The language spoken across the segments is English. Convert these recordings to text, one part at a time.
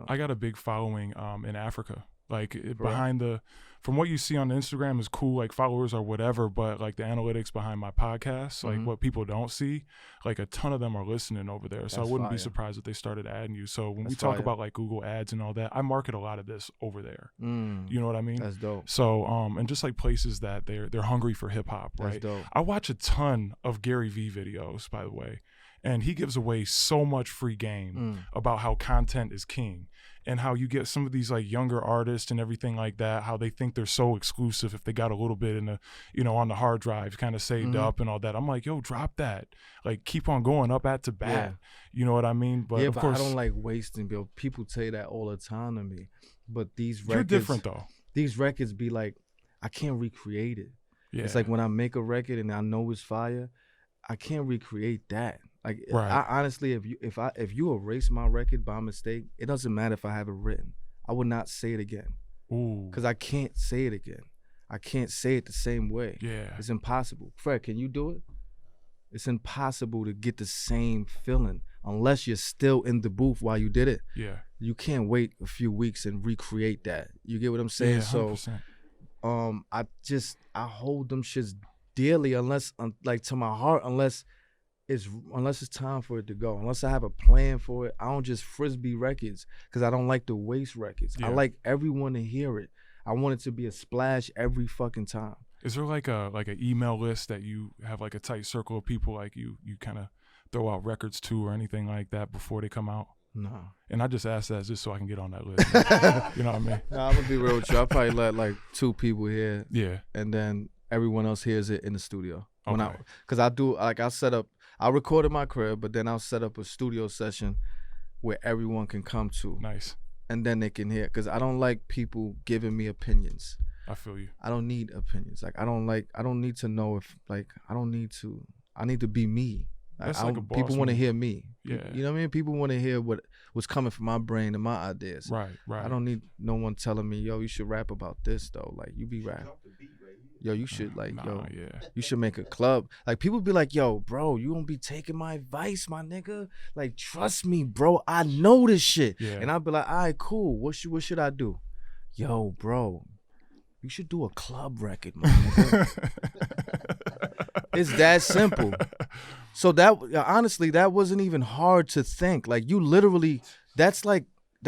I got a big following in Africa. Like Right. from what you see on Instagram is cool, like followers or whatever, but like the analytics behind my podcast, like Mm-hmm. what people don't see, like a ton of them are listening over there. So I That's wouldn't be fire. surprised if they started adding you. So when we That's talk fire. about like Google ads and all that, I market a lot of this over there. Mm. You know what I mean? That's dope. So and just like places that they're hungry for hip hop, That's right? dope. I watch a ton of Gary Vee videos, by the way, and he gives away so much free game about how content is king and how you get some of these like younger artists and everything like that, how they think they're so exclusive if they got a little bit in the, on the hard drive kind of saved up and all that. I'm like, yo, drop that. Like keep on going up at to bat. You know what I mean? But Yeah, of but course, I don't like wasting, Bill. People say that all the time to me. But these records, you're different though. These records be like, I can't recreate it. Yeah. It's like when I make a record and I know it's fire, I can't recreate that. Like Right. I honestly, if you erase my record by mistake, it doesn't matter if I have it written. I would not say it again. Ooh. Because I can't say it again. I can't say it the same way. Yeah. It's impossible. Fred, can you do it? It's impossible to get the same feeling unless you're still in the booth while you did it. Yeah. You can't wait a few weeks and recreate that. You get what I'm saying? Yeah, 100%. So I hold them shits dearly unless like to my heart unless it's time for it to go. Unless I have a plan for it, I don't just frisbee records because I don't like to waste records. Yeah. I like everyone to hear it. I want it to be a splash every fucking time. Is there like an email list that you have like a tight circle of people like you kind of throw out records to or anything like that before they come out? No. And I just asked that just so I can get on that list. You know what I mean? Nah, I'm gonna be real with you. I probably let like 2 people hear. Yeah. And then everyone else hears it in the studio. Okay. Because I'll record in my crib, but then I'll set up a studio session where everyone can come to. Nice. And then they can hear. Because I don't like people giving me opinions. I feel you. I don't need opinions. Like I don't need to know if like I need to be me. That's like a boss people want to move. hear me. Yeah. You know what I mean? People want to hear what's coming from my brain and my ideas. Right. I don't need no one telling me, yo, you should rap about this though. Like you be rap. Yo, you should you should make a club. Like people be like, yo, bro, you don't be taking my advice, my nigga. Like trust me, bro. I know this shit. Yeah. And I'll be like, all right, cool. What should I do? Yo, bro, you should do a club record, my nigga. It's that simple. So that honestly, that wasn't even hard to think. Like you literally, that's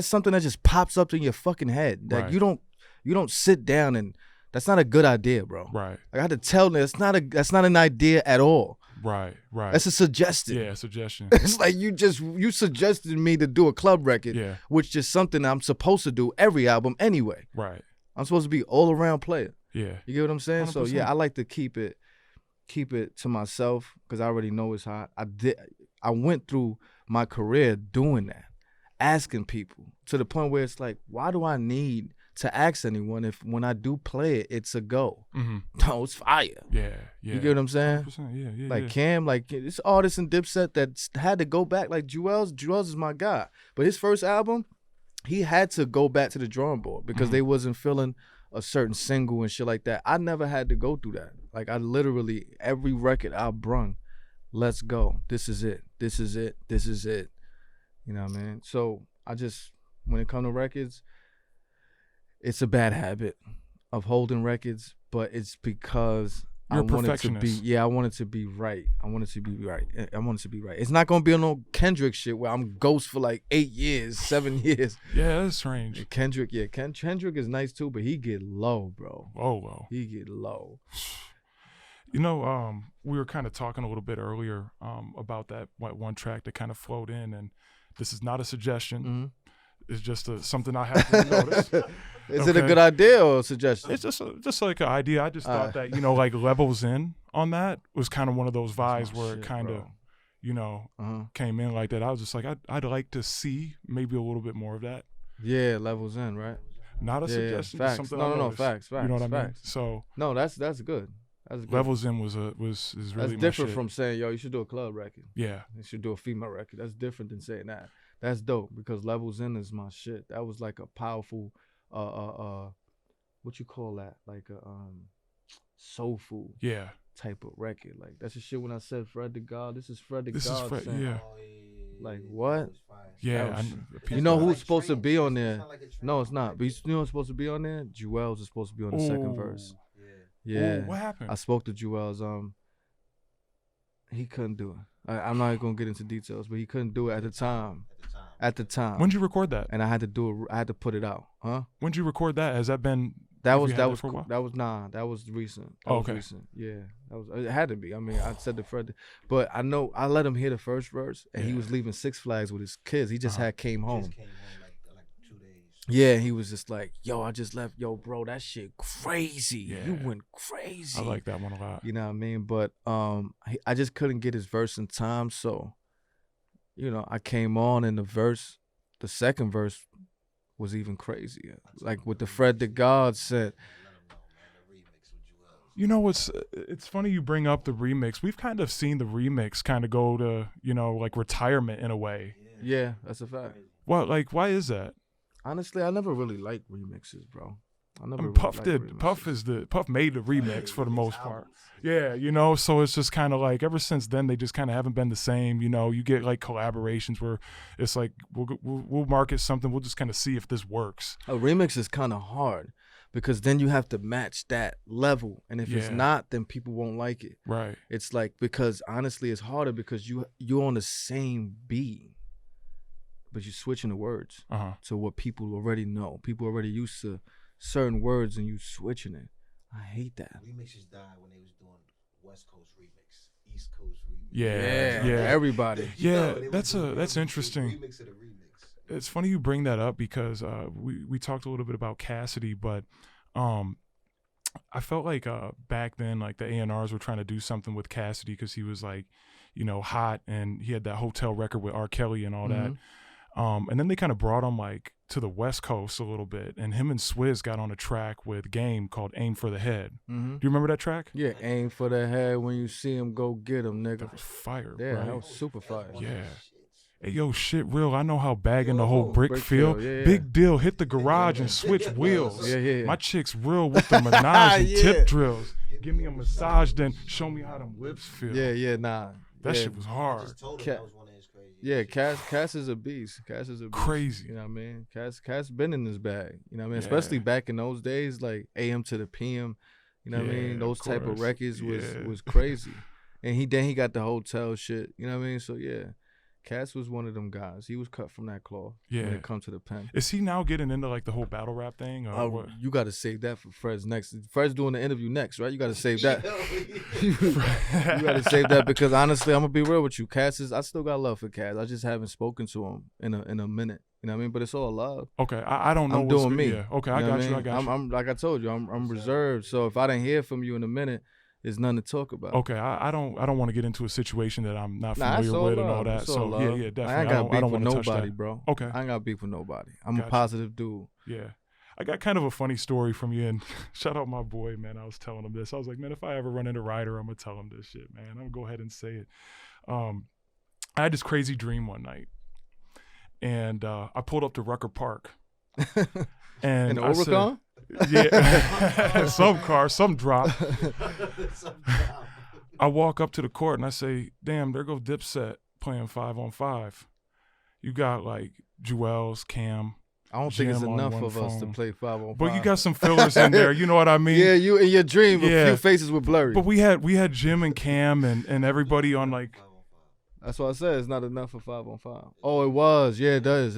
something that just pops up in your fucking head. Like Right. you don't sit down and that's not a good idea, bro. Right. I had to tell them that's not an idea at all. Right. That's a suggestion. Yeah, suggestion. It's like you suggested me to do a club record, Yeah. which is something I'm supposed to do every album anyway. Right. I'm supposed to be all around player. Yeah. You get what I'm saying? 100%. So yeah, I like to keep it to myself because I already know it's hot. I went through my career doing that, asking people to the point where it's like, why do I need to ask anyone if when I do play it, it's a go? Mm-hmm. No, it's fire. Yeah. You get what I'm saying? 100%. Yeah. Like Cam, like this artist in Dipset that had to go back. Like Jewels is my guy, but his first album, he had to go back to the drawing board because they wasn't feeling a certain single and shit like that. I never had to go through that. Like I literally every record I brung, let's go. This is it. This is it. This is it. You know what I mean? So I just when it comes to records, it's a bad habit of holding records, but it's because You're a I want it to be perfectionist. I want it to be right. I want it to be right. I want it to be right. It's not gonna be on no Kendrick shit where I'm ghost for like 8 years, 7 years. Yeah, that's strange. Kendrick, yeah, Kendrick is nice too, but he get low, bro. Oh. He get low. You know, we were kind of talking a little bit earlier about that one track that kind of flowed in, and this is not a suggestion. Mm-hmm. It's just something I happened to notice. Is it a good idea or a suggestion? It's just like an idea. I just thought that, like Levels In on that was kind of one of those vibes where it kind of, came in like that. I was just like, I'd like to see maybe a little bit more of that. Yeah, Levels In, right? Not a suggestion, just Facts. something I No, noticed. facts. You know what I mean? Facts. So No, that's good. That's good. Levels In is really That's my different shit. from saying, yo, you should do a club record. Yeah. You should do a female record. That's different than saying that. That's dope because Levels In is my shit. That was like a powerful, what you call that? Like a soulful Yeah. type of record. Like that's the shit when I said Fred the God. This is Fred the This is God Fred. saying, Yeah. Like what? Yeah, You know who's supposed to be on there? No, it's not. But you know who's supposed to be on there? Jewels is supposed to be on the second verse. Yeah. Ooh, what happened? I spoke to Jewels. He couldn't do it. I'm not gonna get into details, but he couldn't do it at the time. At the time. When'd you record that? And I had to do it. I had to put it out. Huh? When'd you record that? Has that been? That was for a while? that was recent. Oh, okay. Recent. Yeah, it had to be. I mean, I said the Fred, but I know I let him hear the first verse, and he was leaving Six Flags with his kids. He just came home. Just came home like 2 days. Yeah, he was just like, yo, I just left. Yo, bro, that shit crazy. Yeah. You went crazy. I like that one a lot. You know what I mean? But I just couldn't get his verse in time, so you know, I came on in the second verse was even crazier. Like what the Fred the God said. You know, it's funny you bring up the remix. We've kind of seen the remix kind of go to, you know, like retirement in a way. Yeah, that's a fact. Well, like, why is that? Honestly, I never really liked remixes, bro. I mean, Puff made the remix for the most part. Yeah, you know, so it's just kind of like ever since then they just kind of haven't been the same. You know, you get like collaborations where it's like we'll market something, we'll just kind of see if this works. A remix is kind of hard because then you have to match that level, and if it's not, then people won't like it. Right. It's like because honestly, it's harder because you're on the same beat, but you're switching the words to what people already know. People already used to certain words, and you switching it. I hate that. Remixes died when they was doing West Coast remix, East Coast remix. Yeah. Everybody. Yeah, that's interesting. Remix of the remix. It's funny you bring that up because we talked a little bit about Cassidy, but I felt like back then, like the A&Rs were trying to do something with Cassidy because he was like, you know, hot, and he had that hotel record with R. Kelly and all that. And then they kind of brought him like to the West Coast a little bit, and him and Swizz got on a track with Game called "Aim for the Head." Do you remember that track? Yeah, aim for the head. When you see him, go get him, nigga. That was fire. Yeah, right? that was super fire. Yeah. Hey, yo, shit real. I know how bagging the whole brick feel. Yeah. Big deal. Hit the garage and switch wheels. Yeah. My chick's real with the Minaj and tip drills. Give me a massage, then show me how them lips feel. Yeah, nah. That shit was I hard. just told him that was one of his crazy. Yeah, Cass is a beast. Cass is a beast. Crazy. You know what I mean? Cass been in his bag. You know what I mean? Especially back in those days, like AM to the PM. You know what I mean? Those type of records was crazy. And he got the hotel shit. You know what I mean? So yeah. Cass was one of them guys. He was cut from that cloth when it comes to the pen. Is he now getting into like the whole battle rap thing? Or what? You got to save that for Fred's next. Fred's doing the interview next, right? You got to save that. You got to save that because honestly, I'm gonna be real with you. I still got love for Cass. I just haven't spoken to him in a minute. You know what I mean? But it's all love. Okay, I don't know. I'm doing me. Yeah. Okay, I got you. I'm like I told you, I'm reserved. So if I didn't hear from you in a minute, there's nothing to talk about. Okay, I don't want to get into a situation that I'm not familiar with and all that. So yeah, definitely. I ain't got beef with nobody, nobody, bro. Okay, I ain't got beef with nobody. I'm a positive dude. Yeah, I got kind of a funny story from you, and shout out my boy, man. I was telling him this. I was like, man, if I ever run into Ryder, I'm gonna tell him this shit, man. I'm gonna go ahead and say it. I had this crazy dream one night, and I pulled up to Rucker Park, and in the Overcon? Yeah, some car, some drop. I walk up to the court and I say, damn, there goes Dipset playing 5-on-5. You got like Jewels, Cam. I don't think it's enough of us to play 5-on-5. But you got some fillers in there, you know what I mean? Yeah, you in your dream, a few faces were blurry. But we had Jim and Cam and everybody on like. That's what I said. It's not enough for 5-on-5. Oh, it was. Yeah, it is.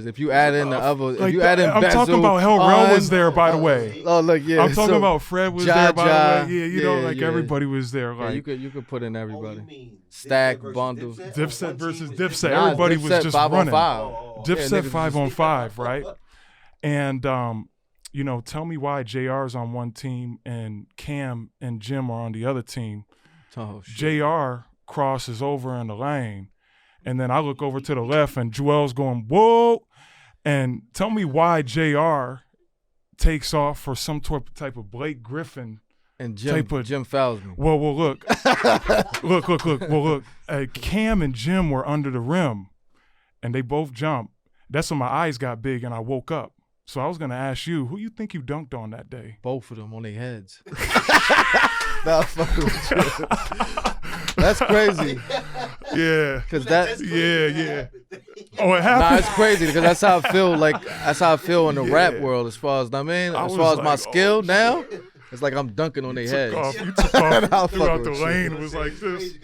If you add in the other, if you add in, I'm talking about Hell Rel was there, by the way. Oh, look, yeah. I'm talking about Fred was there, by the way. Yeah, you know, like everybody was there. Like you could put in everybody. Stack bundles. Dipset versus Dipset. Everybody was just running. Dipset 5-on-5, right? And you know, tell me why JR's on one team and Cam and Jim are on the other team. Oh, shit. JR crosses over in the lane, and then I look over to the left and Joel's going whoa, and tell me why JR takes off for some type of Blake Griffin and Jim fouls me. Well look look Cam and Jim were under the rim and they both jumped. That's when my eyes got big and I woke up. So I was gonna ask you, who you think you dunked on that day? Both of them on their heads. Nah, fucking with you. That's crazy. Yeah. Cause that, Yeah. Oh, it happened. nah, it's crazy because that's how I feel. Like that's how I feel in the rap Yeah. world. As far as I mean, I as was far as my like, skill oh, now, it's like I'm dunking on their heads. You took off I'll throughout fuck the with you. lane. It was like this.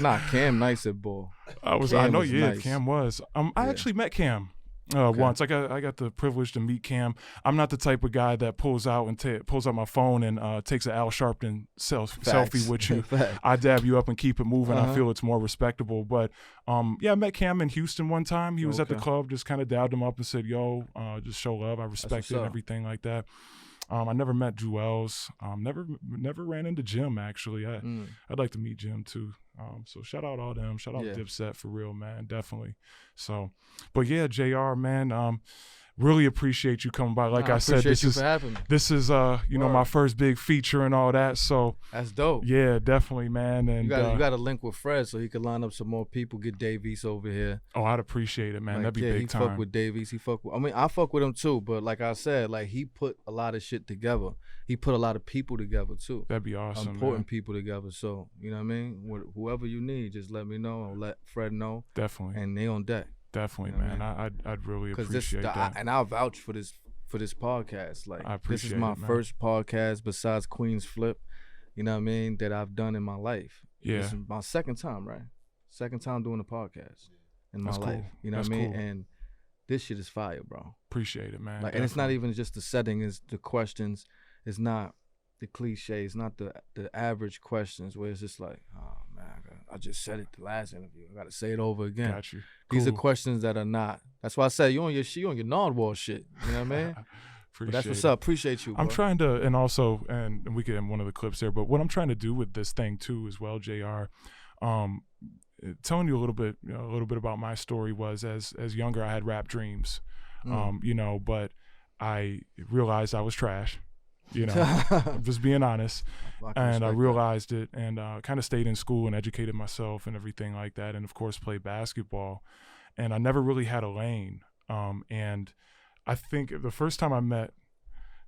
Nah, Cam nice at ball. I Cam know, was yeah, nice. Cam was. I Yeah. actually met Cam once. I got the privilege to meet Cam. I'm not the type of guy that pulls out my phone and takes an Al Sharpton selfie with you. Facts. I dab you up and keep it moving. I Uh-huh. feel it's more respectable. But yeah, I met Cam in Houston one time. He was at the Okay. club, just kind of dabbed him up and said, "Yo, just show love. I respect what's it and up. everything like that." I never met Jewels. Never ran into Jim actually. I'd like to meet Jim too. So shout out all them. Shout out Yeah. Dipset for real, man. Definitely. So, but yeah, JR, man. Really appreciate you coming by. Like Nah, I said, appreciate you for having me. this is you know, my first big feature and all that. So That's dope. yeah, definitely, man. And You got to link with Fred so he could line up some more people. Get Dave East over here. oh, I'd appreciate it, man. Like, That'd be yeah, big he time. fuck with Dave East. He fuck with. I mean, I fuck with him too. But like I said, like he put a lot of shit together. He put a lot of people together too. That'd be awesome, Important man. people together. So you know what I mean. Whoever you need, just let me know. Or let Fred know. Definitely, And they on deck. definitely, you know what man. I'd really Because appreciate that. and I'll vouch for this podcast. Like I this is appreciate my it, man. first podcast besides Queen's Flip. You know what I mean? That I've done in my life. Yeah. This is my second time, right? Second time doing a podcast in my That's life. cool. You know That's what I mean? cool. And this shit is fire, bro. Appreciate it, man. Like, and it's not Definitely. even just the setting, it's the questions. It's not the cliche. It's not the average questions where it's just like, oh man, I just said it the last interview. I gotta say it over again. Got you. These are Cool. questions that are not. That's why I said you on your non-wall shit. You know what I mean? But that's what's it. up. Appreciate you, bro. I'm trying to, and also, and we get in one of the clips there, but what I'm trying to do with this thing too, as well, JR, telling you a little bit about my story was as younger, I had rap dreams, you know, but I realized I was trash, you know, I'm just being honest, and I realized it, and kind of stayed in school and educated myself and everything like that, and of course played basketball, and I never really had a lane, and I think the first time I met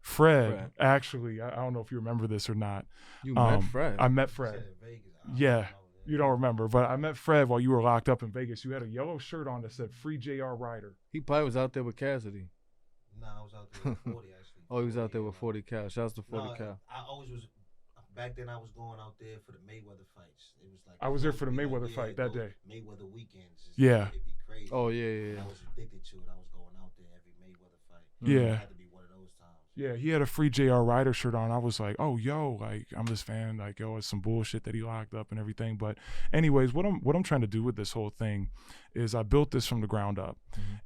Fred. Actually, I don't know if you remember this or not. You met Fred? I met Fred. Yeah, you don't remember, but I met Fred while you were locked up in Vegas. You had a yellow shirt on that said "Free JR Ryder." He probably was out there with Cassidy. Nah, I was out there with 40 actually. Oh, he was out there with 40 Cal. Shouts to 40 Cal. I always was. Back then, I was going out there for the Mayweather fights. It was like I was there for the Mayweather fight that those day. Mayweather weekends. Yeah. It'd be crazy. Oh yeah. And I was addicted to it. I was going out there every Mayweather fight. Yeah. It had to be one of those times. Yeah, he had a Free JR Ryder shirt on. I was like, oh, yo, like I'm this fan. Like, yo, it's some bullshit that he locked up and everything. But anyways, what I'm trying to do with this whole thing is I built this from the ground up,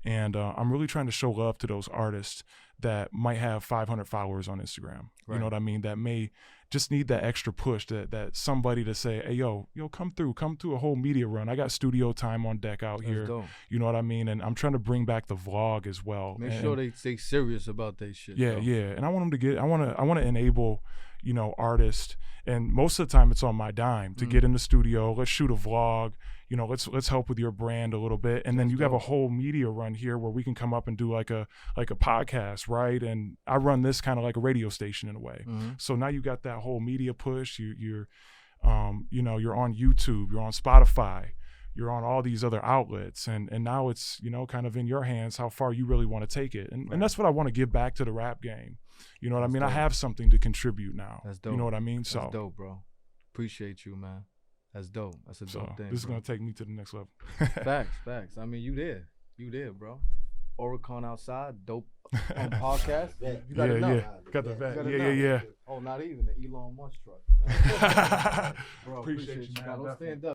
and I'm really trying to show love to those artists that might have 500 followers on Instagram. Right. You know what I mean? That may just need that extra push, that somebody to say, hey, yo, come through a whole media run. I got studio time on deck out here. Dope. You know what I mean? And I'm trying to bring back the vlog as well. Make sure they stay serious about their shit. Yeah, though. yeah. And I want them to get, I want to enable, you know, artists, and most of the time it's on my dime to get in the studio. Let's shoot a vlog. You know, let's help with your brand a little bit, and then you have a whole media run here where we can come up and do like a podcast, right? And I run this kind of like a radio station in a way. So now you got that whole media push. You're you know, you're on YouTube, you're on Spotify, you're on all these other outlets, and now it's, you know, kind of in your hands how far you really want to take it, and that's what I want to give back to the rap game. You know what I mean? dope. I have something to contribute now. That's dope. You know what I mean? That's So dope, bro. Appreciate you, man. That's dope. That's a dope thing. this is bro. gonna take me to the next level. Facts. I mean, you there, bro. Oricon outside, dope on podcast. You got it now. Got the vet. got it Yeah. now. Oh, not even the Elon Musk truck. Bro, Appreciate you, man. Don't Definitely. stand up.